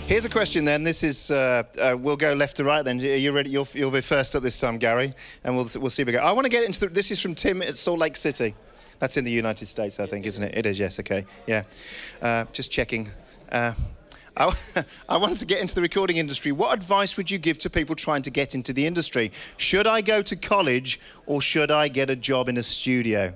Here's a question then. This is, we'll go left to right then. Are you ready? You'll be first up this time, Gary, and we'll see if we go. I want to get into this is from Tim at Salt Lake City. That's in the United States, I think, isn't it? It is, yes, okay. Yeah. Just checking. I want to get into the recording industry. What advice would you give to people trying to get into the industry? Should I go to college or should I get a job in a studio?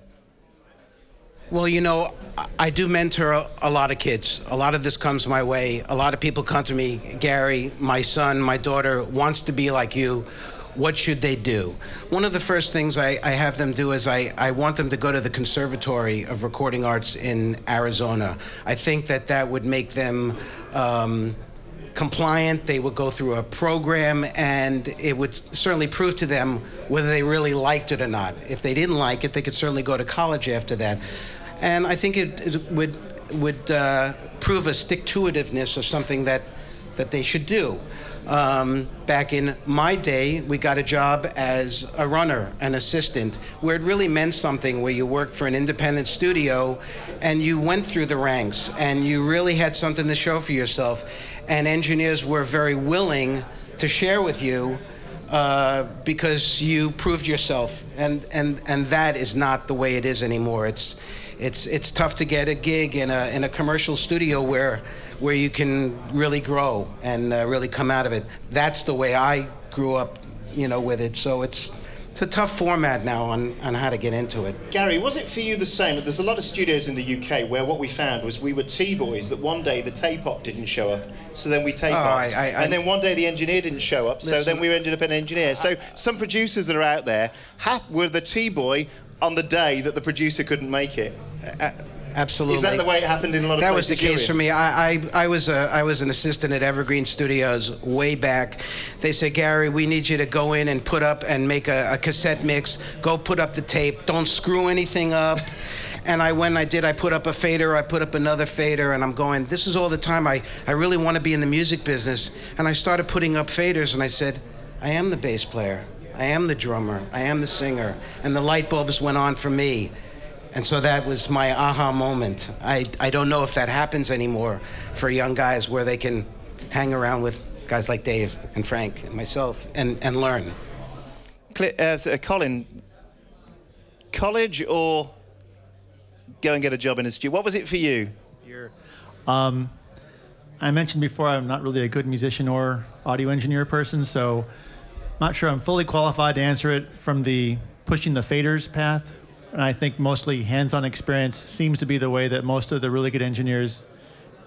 Well, you know, I do mentor a lot of kids. A lot of this comes my way. A lot of people come to me, Gary, my son, my daughter wants to be like you. What should they do? One of the first things I have them do is I want them to go to the Conservatory of Recording Arts in Arizona. I think that that would make them compliant. They would go through a program, and it would certainly prove to them whether they really liked it or not. If they didn't like it, they could certainly go to college after that. And I think it would prove a stick-to-itiveness of something that they should do. Back in my day, we got a job as a runner, an assistant, where it really meant something, where you worked for an independent studio and you went through the ranks and you really had something to show for yourself. And engineers were very willing to share with you because you proved yourself. And that is not the way it is anymore. It's tough to get a gig in a commercial studio where you can really grow and really come out of it. That's the way I grew up, you know, with it. So it's a tough format now on how to get into it. Gary, was it for you the same? There's a lot of studios in the UK where what we found was we were T-boys, that one day the tape op didn't show up, so then we tape opped. And then one day the engineer didn't show up, so then we ended up an engineer. So some producers that are out there were the T-boy on the day that the producer couldn't make it. Absolutely. Is that the way it happened in a lot of places? That was the case for me. I was an assistant at Evergreen Studios way back. They said, Gary, we need you to go in and put up and make a cassette mix. Go put up the tape. Don't screw anything up. And I went and I did. I put up a fader. I put up another fader. And I'm going, this is all the time. I really want to be in the music business. And I started putting up faders. And I said, I am the bass player. I am the drummer. I am the singer. And the light bulbs went on for me. And so that was my aha moment. I don't know if that happens anymore for young guys where they can hang around with guys like Dave and Frank and myself and learn. Colin, college or go and get a job in a studio? What was it for you? I mentioned before I'm not really a good musician or audio engineer person, so I'm not sure I'm fully qualified to answer it from the pushing the faders path. And I think mostly hands-on experience seems to be the way that most of the really good engineers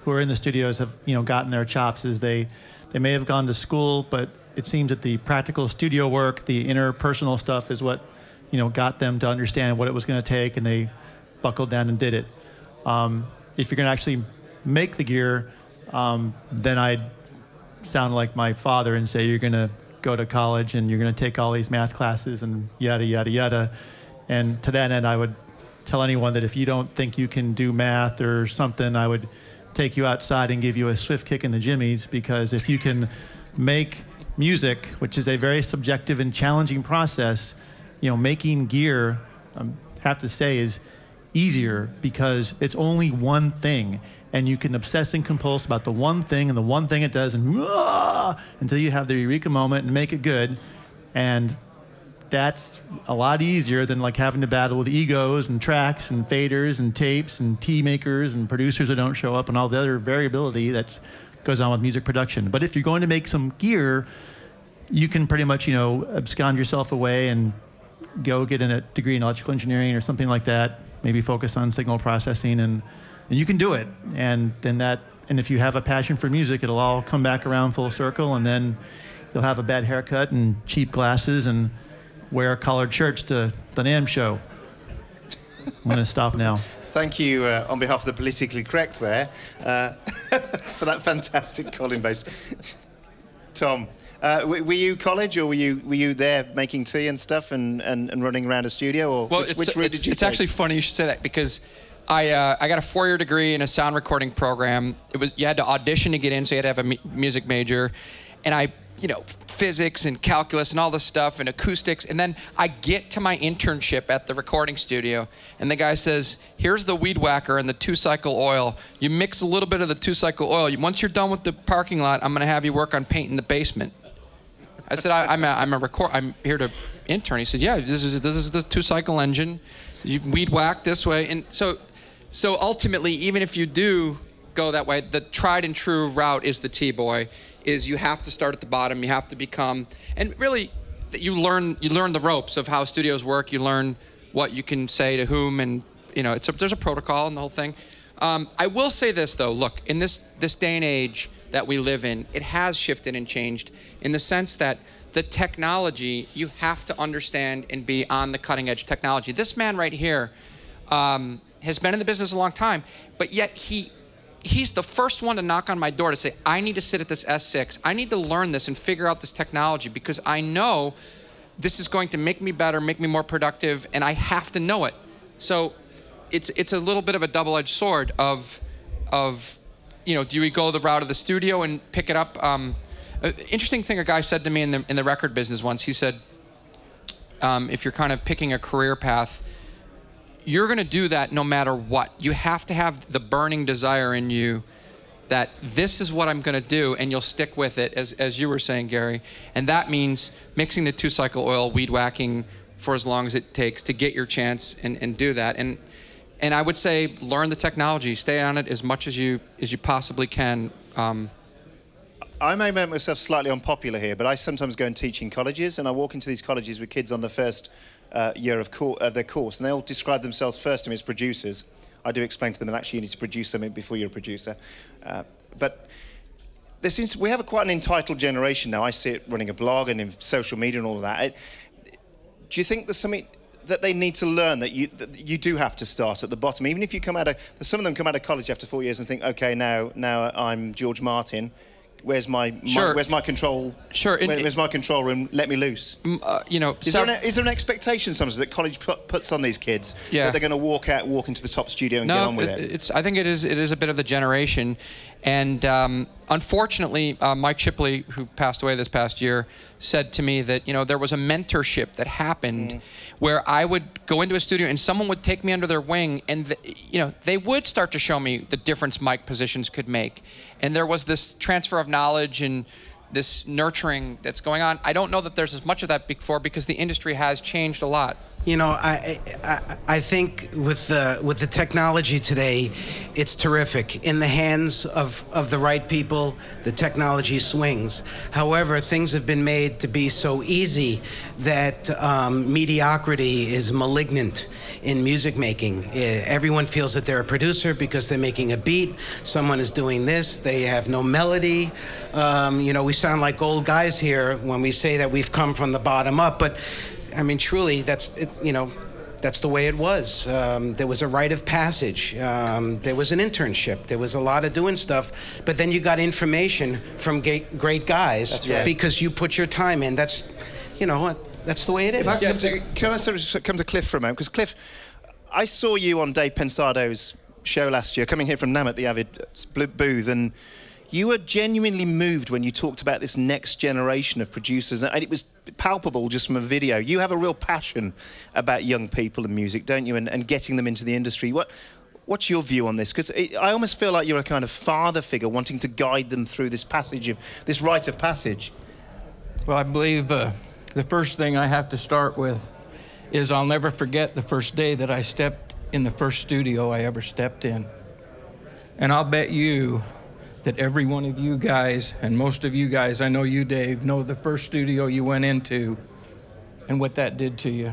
who are in the studios have, you know, gotten their chops. Is they may have gone to school, but it seems that the practical studio work, the interpersonal stuff, is what, you know, got them to understand what it was going to take, and they buckled down and did it. If you're going to actually make the gear, then I'd sound like my father and say you're going to go to college and you're going to take all these math classes and yada yada yada. And to that end, I would tell anyone that if you don't think you can do math or something, I would take you outside and give you a swift kick in the jimmies, because if you can make music, which is a very subjective and challenging process, you know, making gear, I have to say, is easier because it's only one thing. And you can obsess and compulse about the one thing and the one thing it does, and until you have the eureka moment and make it good. And that's a lot easier than like having to battle with egos and tracks and faders and tapes and tea makers and producers that don't show up and all the other variability that goes on with music production. But if you're going to make some gear, you can pretty much, you know, abscond yourself away and go get a degree in electrical engineering or something like that. Maybe focus on signal processing, and you can do it. And then and if you have a passion for music, it'll all come back around full circle, and then you'll have a bad haircut and cheap glasses and wear collared shirts to the NAMM show. I'm going to stop now. Thank you on behalf of the politically correct there for that fantastic Colin bass. Tom, were you college, or were you there making tea and stuff and running around a studio, or well, which route did you take? Actually funny you should say that, because I got a 4-year degree in a sound recording program. You had to audition to get in, so you had to have a music major, and I you know, physics and calculus and all this stuff and acoustics. And then I get to my internship at the recording studio, and the guy says, here's the weed whacker and the 2-cycle oil. You mix a little bit of the 2-cycle oil. Once you're done with the parking lot, I'm going to have you work on painting the basement. I said, I'm here to intern. He said, yeah, this is the 2-cycle engine. You weed whack this way. And so ultimately, even if you do go that way, the tried and true route is the T-boy. Is you have to start at the bottom. You have to become, and really, you learn the ropes of how studios work. You learn what you can say to whom, and you know, there's a protocol and the whole thing. I will say this though. Look, in this day and age that we live in, it has shifted and changed in the sense that the technology, you have to understand and be on the cutting edge technology. This man right here has been in the business a long time, but yet he's the first one to knock on my door to say, I need to sit at this S6. I need to learn this and figure out this technology because I know this is going to make me better, make me more productive, and I have to know it. So it's a little bit of a double-edged sword of you know, do we go the route of the studio and pick it up? Interesting thing a guy said to me in the record business once. He said, if you're kind of picking a career path, you're going to do that no matter what. You have to have the burning desire in you that this is what I'm going to do, and you'll stick with it, as you were saying, Gary. And that means mixing the 2-cycle oil, weed whacking for as long as it takes to get your chance and do that. And I would say learn the technology, stay on it as much as you possibly can. I may make myself slightly unpopular here, but I sometimes go and teach in colleges, and I walk into these colleges with kids on the first year of their course, and they all describe themselves first to me as producers. I do explain to them that actually you need to produce something before you're a producer. But we have quite an entitled generation now. I see it running a blog and in social media and all of that. Do you think there's something that they need to learn that you do have to start at the bottom? Even if you come out of, some of them come out of college after 4 years and think, okay, now I'm George Martin. Where's my control? Sure. Where's my control room? Let me loose. You know, is there an expectation sometimes that college puts on these kids that they're going to walk into the top studio and get on with it? I think it is a bit of the generation, and unfortunately, Mike Shipley, who passed away this past year, said to me that there was a mentorship that happened where I would go into a studio and someone would take me under their wing, and they would start to show me the difference mic positions could make, and there was this transfer of knowledge and this nurturing that's going on. I don't know that there's as much of that before because the industry has changed a lot. I think with the technology today, it's terrific. In the hands of the right people, the technology swings. However, things have been made to be so easy that mediocrity is malignant in music making. Everyone feels that they're a producer because they're making a beat. Someone is doing this. They have no melody. We sound like old guys here when we say that we've come from the bottom up, but I mean, truly, that's the way it was. There was a rite of passage. There was an internship. There was a lot of doing stuff. But then you got information from great guys because you put your time in. That's the way it is. Can I sort of come to Cliff for a moment? Because Cliff, I saw you on Dave Pensado's show last year, coming here from NAMM at the Avid booth, and you were genuinely moved when you talked about this next generation of producers, and it was palpable just from a video. You have a real passion about young people and music, don't you, and getting them into the industry. What's your view on this? Because I almost feel like you're a kind of father figure wanting to guide them through this rite of passage. Well, I believe the first thing I have to start with is I'll never forget the first day that I stepped in the first studio I ever stepped in. And I'll bet you that every one of you guys, and most of you guys, I know you, Dave, know the first studio you went into and what that did to you.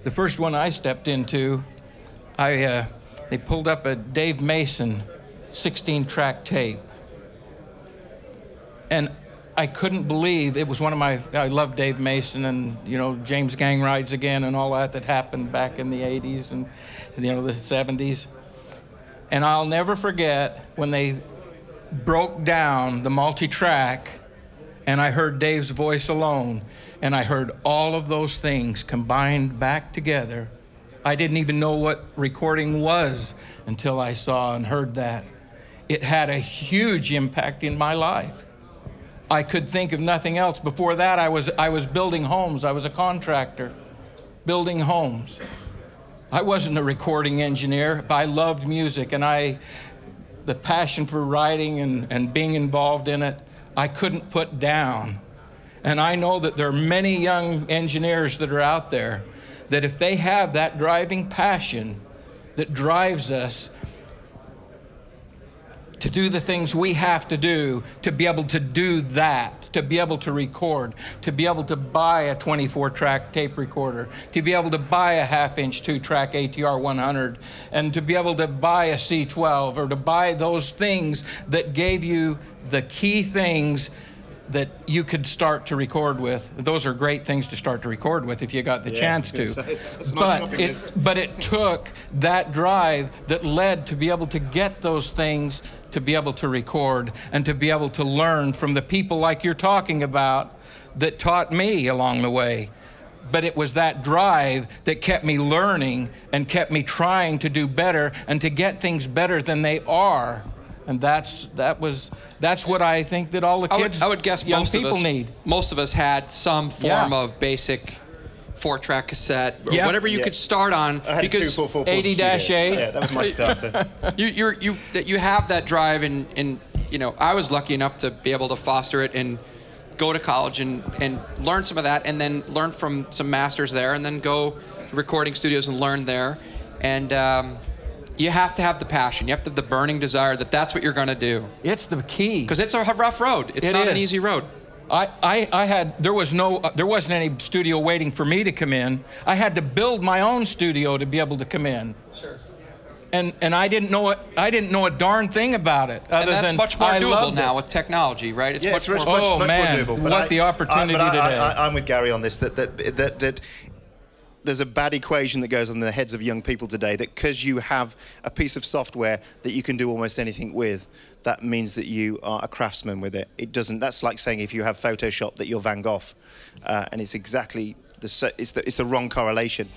The first one I stepped into, they pulled up a Dave Mason 16-track tape. And I couldn't believe it was one of my, I love Dave Mason and, James Gang Rides Again and all that happened back in the 80s and, the 70s. And I'll never forget when they broke down the multi-track and I heard Dave's voice alone and I heard all of those things combined back together. I didn't even know what recording was until I saw and heard that. It had a huge impact in my life. I could think of nothing else. Before that, I was building homes. I was a contractor, building homes. I wasn't a recording engineer, but I loved music, and the passion for writing and being involved in it, I couldn't put down. And I know that there are many young engineers that are out there that if they have that driving passion that drives us to do the things we have to do, to be able to do that, to be able to record, to be able to buy a 24-track tape recorder, to be able to buy a half-inch 2-track ATR 100, and to be able to buy a C12, or to buy those things that gave you the key things that you could start to record with. Those are great things to start to record with if you got the chance to. But it took that drive that led to be able to get those things, to be able to record, and to be able to learn from the people like you're talking about that taught me along the way. But it was that drive that kept me learning and kept me trying to do better and to get things better than they are. And that's what I think that all the kids, I would guess young most people of us, need. Most of us had some form of basic 4-track cassette, or whatever you could start on. I had because 244 80-8. Yeah, that was my starter. you have that drive, and you know, I was lucky enough to be able to foster it and go to college and learn some of that, and then learn from some masters there, and then go recording studios and learn there. And you have to have the passion. You have to have the burning desire that that's what you're going to do. It's the key. Because it's a rough road. It's not an easy road. There wasn't any studio waiting for me to come in. I had to build my own studio to be able to come in. Sure. And I didn't know a darn thing about it. Other and that's than much more I doable loved now it. with technology, right? It's much more. Oh man, more doable. what the opportunity today. I'm with Gary on this. That there's a bad equation that goes on in the heads of young people today, that because you have a piece of software that you can do almost anything with, that means that you are a craftsman with it. It doesn't. That's like saying if you have Photoshop that you're Van Gogh, and it's exactly it's the wrong correlation.